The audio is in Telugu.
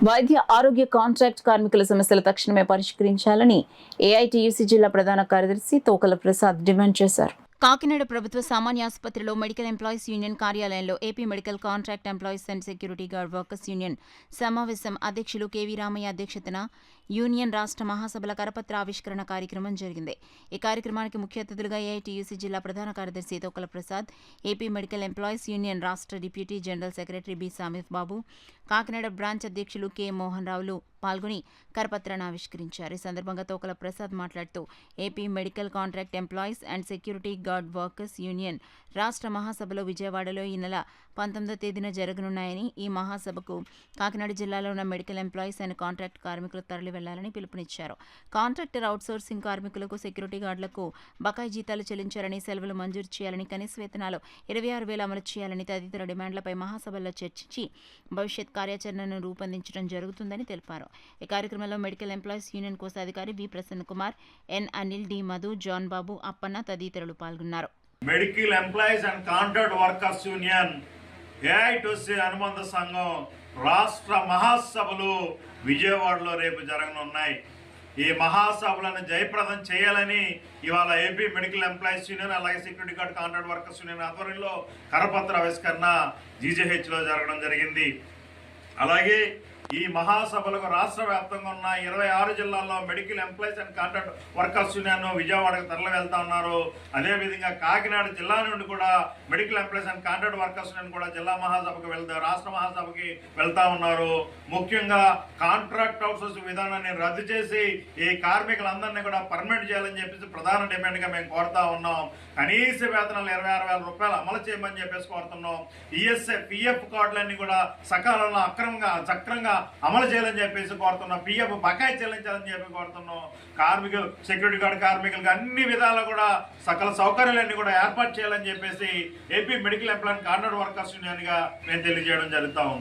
వైద్య ఆరోగ్య కాంట్రాక్ట్ కార్మికుల సమస్యలు తక్షణమే పరిష్కరించాలని ఏఐటీయూసీ జిల్లా ప్రధాన కార్యదర్శి తోకల ప్రసాద్ డిమాండ్ చేశారు. కాకినాడ ప్రభుత్వ సామాన్య ఆసుపత్రిలో మెడికల్ ఎంప్లాయీస్ యూనియన్ కార్యాలయంలో AP medical contract employees and security guard workers union సమావేశం అధ్యక్షులు కెవి రామయ్య అధ్యక్షతన యూనియన్ రాష్ట్ర మహాసభల కరపత్ర ఆవిష్కరణ కార్యక్రమం జరిగింది. ఈ కార్యక్రమానికి ముఖ్య అతిథులుగా ఏఐటీయూసీ జిల్లా ప్రధాన కార్యదర్శి Tokala Prasad, AP medical employees union రాష్ట్ర డిప్యూటీ జనరల్ సెక్రటరీ బి సామిఫ్ బాబు, కాకినాడ బ్రాంచ్ అధ్యక్షులు కె మోహన్ రావులు పాల్గొని కరపత్రాన్ని ఆవిష్కరించారు. ఈ సందర్భంగా తోకల ప్రసాద్ మాట్లాడుతూ AP medical contract employees and security guard workers union రాష్ట్ర మహాసభలో విజయవాడలో ఈ నెల 19వ తేదీన జరగనున్నాయని, ఈ మహాసభకు కాకినాడ జిల్లాలో ఉన్న మెడికల్ ఎంప్లాయీస్ అండ్ కాంట్రాక్ట్ కార్మికులు తరలి వెళ్లాలని పిలుపునిచ్చారు. కాంట్రాక్టర్ అవుట్సోర్సింగ్ కార్మికులకు, సెక్యూరిటీ గార్డులకు బకాయి జీతాలు చెల్లించాలని, సెలవులు మంజూరు చేయాలని, కనీస వేతనాలు 26,000 అమలు చేయాలని తదితర డిమాండ్లపై మహాసభల్లో చర్చించి భవిష్యత్ కార్యాచరణను రూపొందించడం జరుగుతుందని తెలిపారు. ఈ కార్యక్రమంలో మెడికల్ ఎంప్లాయీస్ యూనియన్ కోశాధికారి వి ప్రసన్న కుమార్, ఎన్ అనిల్, డి మధు, జాన్ బాబు, అప్పన్న తదితరులు పాల్గొన్నారు. Medical employees and contract workers union AITUC అనుబంధ సంఘం రాష్ట్ర మహాసభలు విజయవాడలో రేపు జరగనున్నాయి. ఈ మహాసభలను జయప్రదం చేయాలని ఇవాళ ఏపీ మెడికల్ ఎంప్లాయీస్ యూనియన్ అలాగే security guard contract workers union ఆధ్వర్యంలో కరపత్ర ఆవిష్కరణ జీజేహెచ్లో జరగడం జరిగింది. అలాగే ఈ మహాసభలకు రాష్ట్ర వ్యాప్తంగా ఉన్న 26 జిల్లాల్లో medical employees and contract workers union విజయవాడకు తరలి వెళ్తా ఉన్నారు. అదేవిధంగా కాకినాడ జిల్లా నుండి కూడా medical employees and contract workers union కూడా జిల్లా మహాసభకు రాష్ట్ర మహాసభకి వెళ్తా ఉన్నారు. ముఖ్యంగా కాంట్రాక్ట్ అవుట్సోర్సింగ్ విధానాన్ని రద్దు చేసి ఈ కార్మికులందరినీ కూడా పర్మనెంట్ చేయాలని చెప్పేసి ప్రధాన డిమాండ్గా మేము కోరుతా ఉన్నాం. కనీస వేతనాలు 26,000 రూపాయలు అమలు చేయమని చెప్పేసి కోరుతున్నాం. ఈఎస్ఐ పిఎఫ్ కార్డులన్నీ కూడా సకాలంలో సక్రంగా అమలు చేయాలని చెప్పేసి కోరుతున్నాం. పిఎఫ్ బకాయి చెల్లించాలని చెప్పి కోరుతున్నాం. కార్మికులు, సెక్యూరిటీ గార్డ్ కార్మికులకు అన్ని విధాలు కూడా సకల సౌకర్యాలన్నీ కూడా ఏర్పాటు చేయాలని చెప్పేసి AP medical employee contract workers union గా మేము తెలియజేయడం జరుగుతా ఉంది.